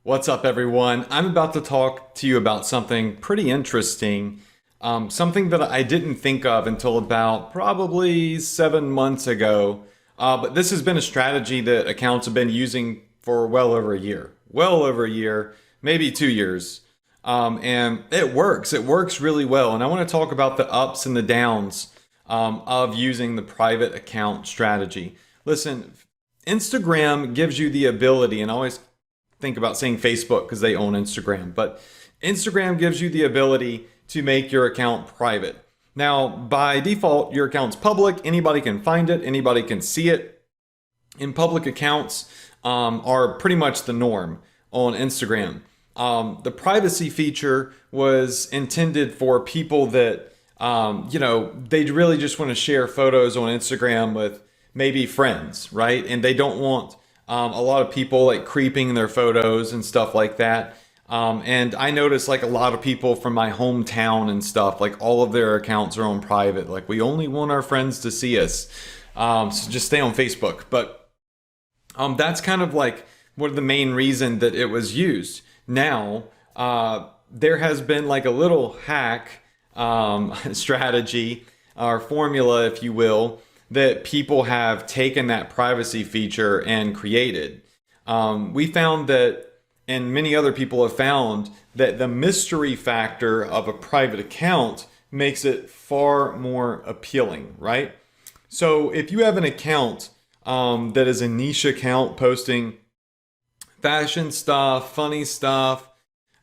What's up, everyone? I'm about to talk to you about something pretty interesting, something that I didn't think of until about probably 7 months ago. But this has been a strategy that accounts have been using for well over a year, maybe 2 years. And it works. It works really well. And I want to talk about the ups and the downs of using the private account strategy. Listen, Instagram gives you the ability, and I always think about saying Facebook because they own Instagram, but Instagram gives you the ability to make your account private. Now, by default, your account's public. Anybody can find it, anybody can see it. And public accounts are pretty much the norm on Instagram. The privacy feature was intended for people that, they really just want to share photos on Instagram with maybe friends, right? And they don't want a lot of people like creeping their photos and stuff like that. And I noticed like a lot of people from my hometown and stuff, like all of their accounts are on private. Like we only want our friends to see us. So just stay on Facebook. But that's kind of like one of the main reason that it was used. Now, there has been like a little hack strategy or formula, if you will, that people have taken that privacy feature and created. We found that, and many other people have found, that the mystery factor of a private account makes it far more appealing, right? So if you have an account that is a niche account posting fashion stuff, funny stuff,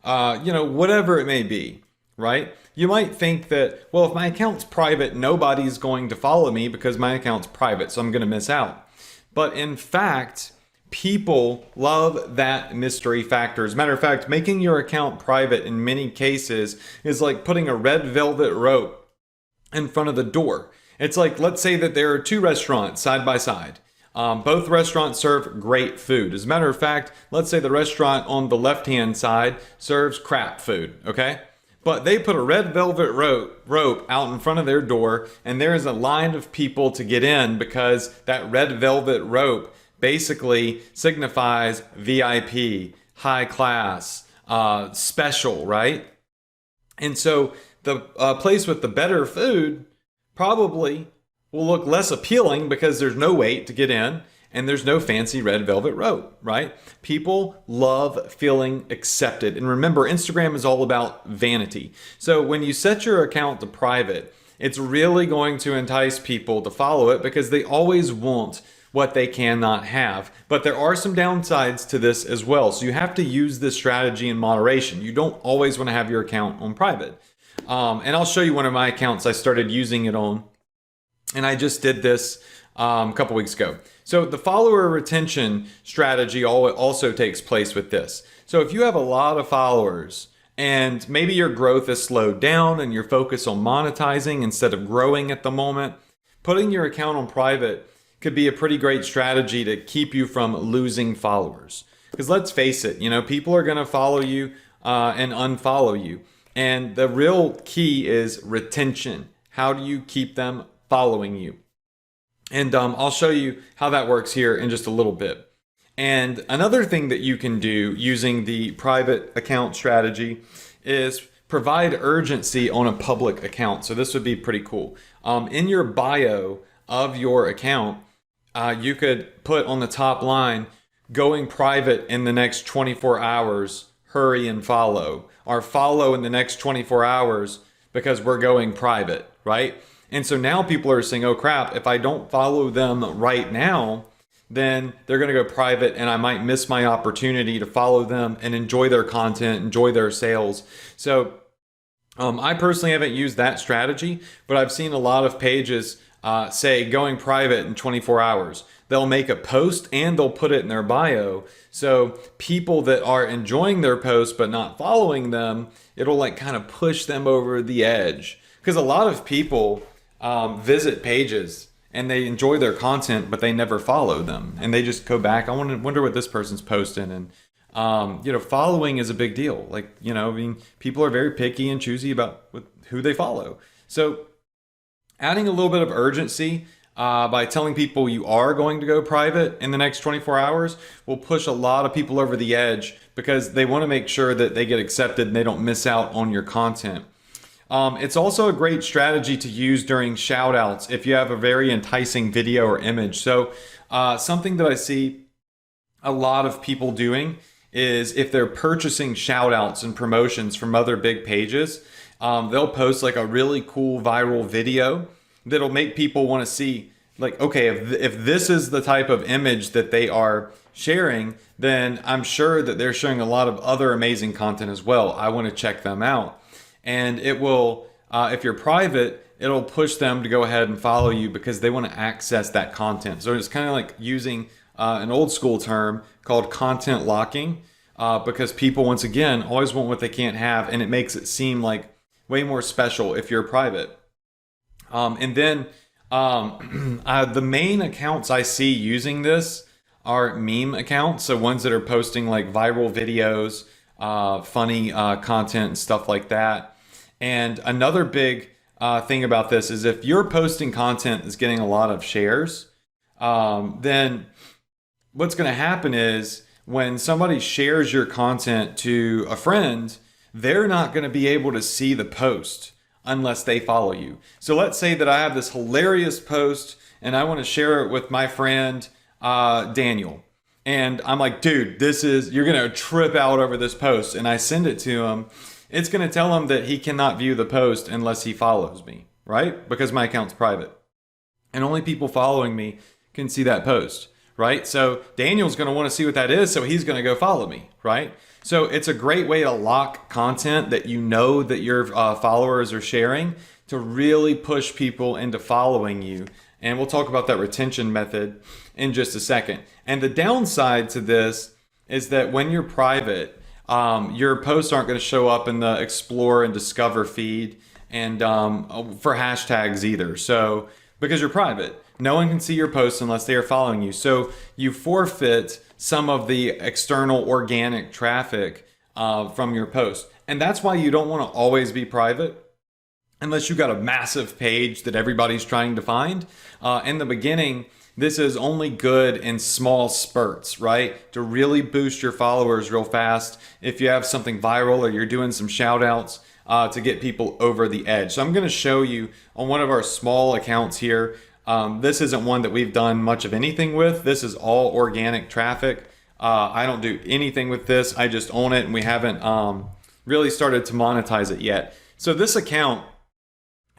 whatever it may be, right? You might think that, well, if my account's private, nobody's going to follow me because my account's private, so I'm going to miss out. But in fact, people love that mystery factor. As a matter of fact, making your account private in many cases is like putting a red velvet rope in front of the door. It's like, let's say that there are two restaurants side by side. Both restaurants serve great food. As a matter of fact, let's say the restaurant on the left-hand side serves crap food, okay? But they put a red velvet rope out in front of their door, and there is a line of people to get in because that red velvet rope basically signifies VIP, high class, special, right? And so the place with the better food probably will look less appealing because there's no wait to get in and there's no fancy red velvet rope, right? People love feeling accepted. And remember, Instagram is all about vanity. So when you set your account to private, it's really going to entice people to follow it because they always want what they cannot have. But there are some downsides to this as well. So you have to use this strategy in moderation. You don't always want to have your account on private. And I'll show you one of my accounts I started using it on. And I just did this a couple weeks ago. So the follower retention strategy also takes place with this. So if you have a lot of followers and maybe your growth is slowed down and you're focused on monetizing instead of growing at the moment, putting your account on private could be a pretty great strategy to keep you from losing followers. Because let's face it, people are going to follow you and unfollow you. And the real key is retention. How do you keep them following you? And I'll show you how that works here in just a little bit. And another thing that you can do using the private account strategy is provide urgency on a public account. So this would be pretty cool. In your bio of your account, you could put on the top line, going private in the next 24 hours, hurry and follow. Or follow in the next 24 hours because we're going private, right? And so now people are saying, oh crap, if I don't follow them right now, then they're going to go private and I might miss my opportunity to follow them and enjoy their content, enjoy their sales. So I personally haven't used that strategy, but I've seen a lot of pages say going private in 24 hours. They'll make a post and they'll put it in their bio. So people that are enjoying their post but not following them, it'll like kind of push them over the edge. Because a lot of people visit pages and they enjoy their content, but they never follow them. And they just go back, I wonder what this person's posting. And, following is a big deal. People are very picky and choosy about who they follow. So adding a little bit of urgency by telling people you are going to go private in the next 24 hours will push a lot of people over the edge because they want to make sure that they get accepted and they don't miss out on your content. It's also a great strategy to use during shout outs if you have a very enticing video or image. So something that I see a lot of people doing is if they're purchasing shout outs and promotions from other big pages, they'll post like a really cool viral video that'll make people want to see, like, okay, if this is the type of image that they are sharing, then I'm sure that they're sharing a lot of other amazing content as well. I want to check them out. And it will, if you're private, it'll push them to go ahead and follow you because they want to access that content. So it's kind of like using an old school term called content locking, because people, once again, always want what they can't have, and it makes it seem like way more special if you're private. And then the main accounts I see using this are meme accounts, so ones that are posting like viral videos, funny content and stuff like that. And another big thing about this is if you're posting content that's getting a lot of shares, then what's going to happen is when somebody shares your content to a friend, they're not going to be able to see the post unless they follow you. So let's say that I have this hilarious post and I want to share it with my friend Daniel. And I'm like, dude, you're going to trip out over this post. And I send it to him. It's going to tell him that he cannot view the post unless he follows me, right? Because my account's private. And only people following me can see that post, right? So Daniel's going to want to see what that is. So he's going to go follow me, right? So it's a great way to lock content that you know that your followers are sharing to really push people into following you. And we'll talk about that retention method in just a second. And the downside to this is that when you're private, your posts aren't going to show up in the Explore and Discover feed and for hashtags either. So because you're private, no one can see your posts unless they are following you. So you forfeit some of the external organic traffic from your post. And that's why you don't want to always be private unless you've got a massive page that everybody's trying to find. In the beginning, this is only good in small spurts, right? To really boost your followers real fast. If you have something viral or you're doing some shout outs to get people over the edge. So I'm going to show you on one of our small accounts here. This isn't one that we've done much of anything with. This is all organic traffic. I don't do anything with this. I just own it and we haven't really started to monetize it yet. So this account,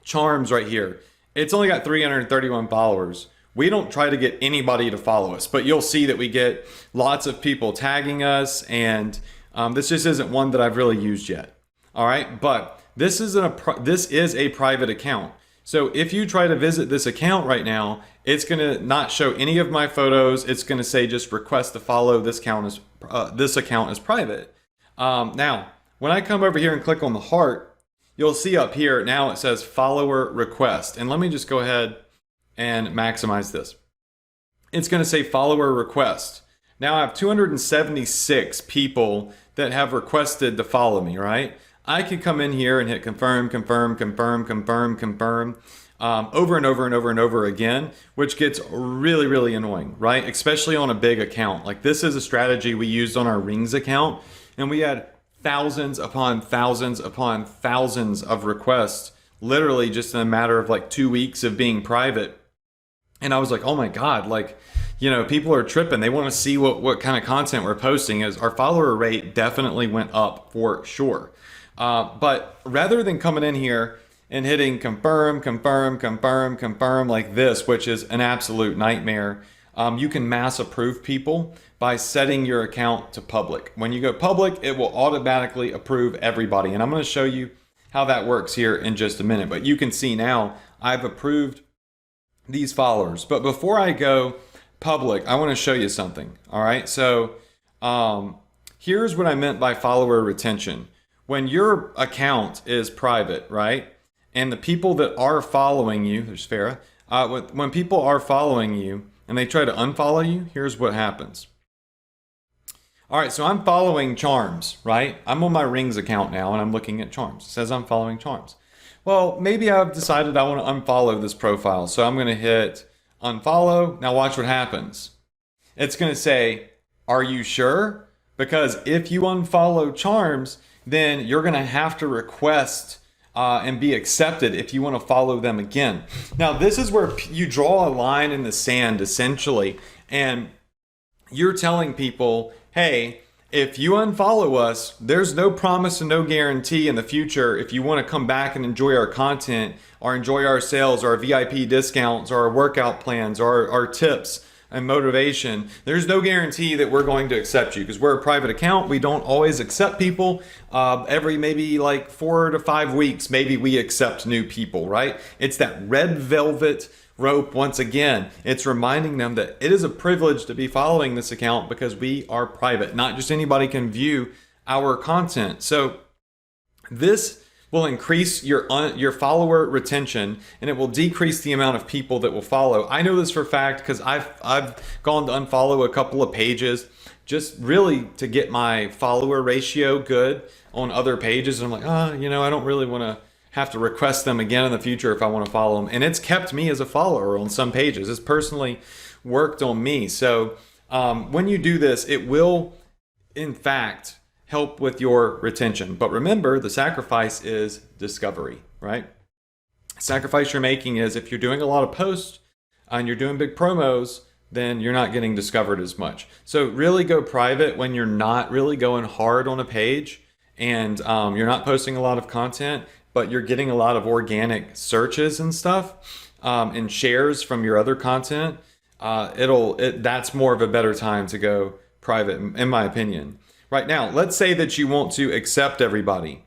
Charms right here, it's only got 331 followers. We don't try to get anybody to follow us, but you'll see that we get lots of people tagging us, and this just isn't one that I've really used yet. All right, but this is a private account. So if you try to visit this account right now, it's going to not show any of my photos. It's going to say just request to follow. This account is private. Now, when I come over here and click on the heart, you'll see up here now it says follower request. And let me just go ahead and maximize this. It's going to say follower request. Now I have 276 people that have requested to follow me, right? I could come in here and hit confirm, confirm, confirm, confirm, confirm over and over and over and over again, which gets really, really annoying, right? Especially on a big account. Like this is a strategy we used on our Rings account, and we had thousands upon thousands upon thousands of requests, literally just in a matter of like 2 weeks of being private. And I was like, oh my God, like, you know, people are tripping. They want to see what kind of content we're posting. As our follower rate definitely went up for sure. But rather than coming in here and hitting confirm, confirm, confirm, confirm like this, which is an absolute nightmare, you can mass approve people by setting your account to public. When you go public, it will automatically approve everybody. And I'm going to show you how that works here in just a minute. But you can see now I've approved these followers. But before I go public, I want to show you something. All right. So here's what I meant by follower retention. When your account is private, right? And the people that are following you, there's Farah, when people are following you and they try to unfollow you, here's what happens. All right, so I'm following Charms, right? I'm on my Rings account now and I'm looking at Charms. It says I'm following Charms. Well, maybe I've decided I want to unfollow this profile. So I'm going to hit unfollow. Now watch what happens. It's going to say, are you sure? Because if you unfollow Charms, then you're going to have to request and be accepted if you want to follow them again. Now, this is where you draw a line in the sand, essentially, and you're telling people, hey, if you unfollow us, there's no promise and no guarantee in the future if you want to come back and enjoy our content or enjoy our sales, our VIP discounts, or our workout plans, or our tips and motivation. There's no guarantee that we're going to accept you because we're a private account. We don't always accept people. Every maybe like 4 to 5 weeks, maybe we accept new people, right? It's that red velvet rope once again. It's reminding them that it is a privilege to be following this account because we are private. Not just anybody can view our content. So this will increase your follower retention, and it will decrease the amount of people that will follow. I know this for a fact because I've gone to unfollow a couple of pages just really to get my follower ratio good on other pages. And I'm like, I don't really want to have to request them again in the future if I want to follow them. And it's kept me as a follower on some pages. It's personally worked on me. So when you do this, it will, in fact, help with your retention. But remember, the sacrifice is discovery, right? Sacrifice you're making is if you're doing a lot of posts and you're doing big promos, then you're not getting discovered as much. So really go private when you're not really going hard on a page and you're not posting a lot of content, but you're getting a lot of organic searches and stuff and shares from your other content. That's more of a better time to go private, in my opinion. Right now, let's say that you want to accept everybody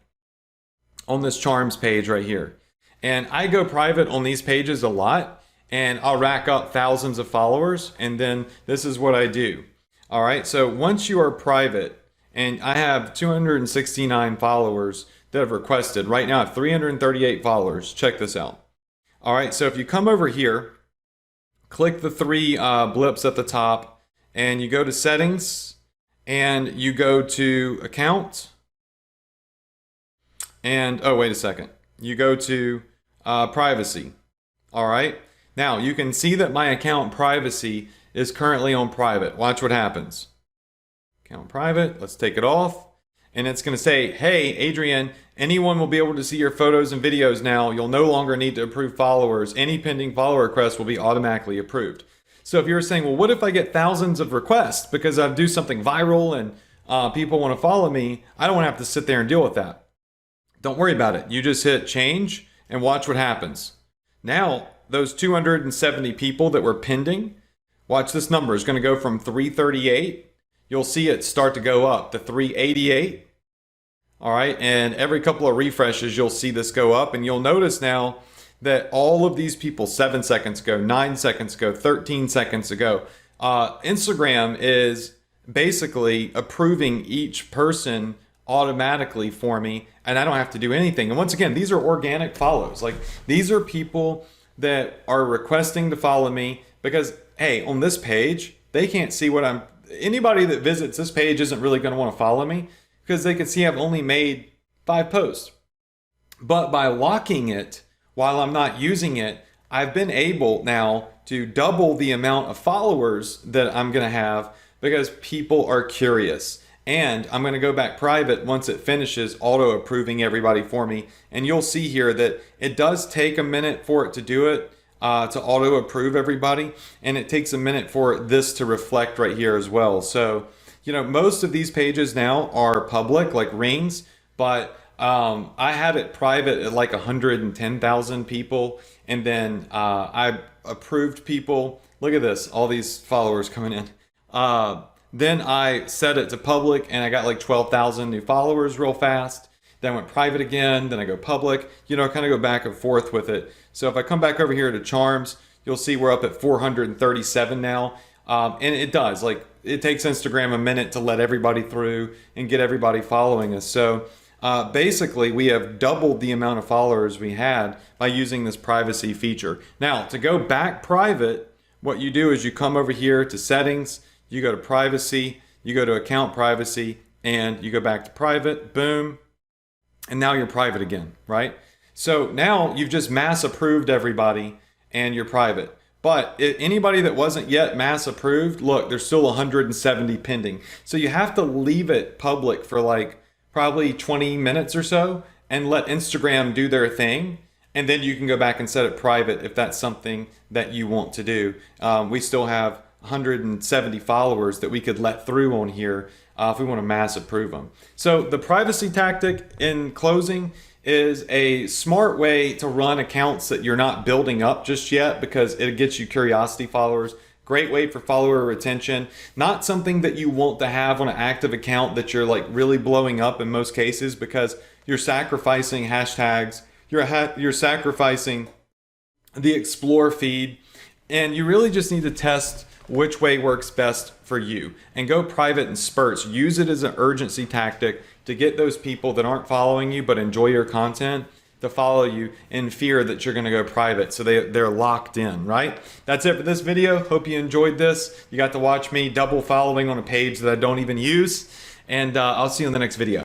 on this Charms page right here. And I go private on these pages a lot, and I'll rack up thousands of followers, and then this is what I do. All right, so once you are private, and I have 269 followers that have requested. Right now I have 338 followers. Check this out. All right, so if you come over here, click the 3 blips at the top, and you go to settings, and you go to account, and wait a second, you go to privacy. All right, now you can see that my account privacy is currently on private. Watch what happens. Account private, let's take it off, and it's going to say, hey Adrian, anyone will be able to see your photos and videos now. You'll no longer need to approve followers. Any pending follower requests will be automatically approved. So if you're saying, well, what if I get thousands of requests because I do something viral and people want to follow me? I don't want to have to sit there and deal with that. Don't worry about it. You just hit change and watch what happens. Now, those 270 people that were pending, watch this number is going to go from 338. You'll see it start to go up to 388. All right. And every couple of refreshes, you'll see this go up, and you'll notice now that all of these people 7 seconds ago, 9 seconds ago, 13 seconds ago, Instagram is basically approving each person automatically for me, and I don't have to do anything. And once again, these are organic follows. Like, these are people that are requesting to follow me because, hey, on this page, they can't see what anybody that visits this page isn't really going to want to follow me because they can see I've only made 5 posts. But by locking it, while I'm not using it, I've been able now to double the amount of followers that I'm going to have because people are curious. And I'm going to go back private once it finishes auto approving everybody for me. And you'll see here that it does take a minute for it to do it, to auto approve everybody. And it takes a minute for this to reflect right here as well. So, most of these pages now are public, like Rings, but I had it private at like 110,000 people, and then I approved people. Look at this, all these followers coming in. Then I set it to public, and I got like 12,000 new followers real fast. Then I went private again, then I go public. Kind of go back and forth with it. So if I come back over here to Charms, you'll see we're up at 437 now. And it does, it takes Instagram a minute to let everybody through and get everybody following us. So basically, we have doubled the amount of followers we had by using this privacy feature. Now, to go back private, what you do is you come over here to settings, you go to privacy, you go to account privacy, and you go back to private, boom, and now you're private again, right? So now you've just mass approved everybody and you're private. But anybody that wasn't yet mass approved, look, there's still 170 pending. So you have to leave it public for like probably 20 minutes or so and let Instagram do their thing. And then you can go back and set it private if that's something that you want to do. We still have 170 followers that we could let through on here if we want to mass approve them. So the privacy tactic in closing is a smart way to run accounts that you're not building up just yet, because it gets you curiosity followers. Great way for follower retention. Not something that you want to have on an active account that you're like really blowing up in most cases, because you're sacrificing hashtags, you're sacrificing the explore feed, and you really just need to test which way works best for you and go private in spurts. Use it as an urgency tactic to get those people that aren't following you but enjoy your content to follow you in fear that you're going to go private, so they're locked in, right? That's it for this video. Hope you enjoyed this. You got to watch me double following on a page that I don't even use, and I'll see you in the next video.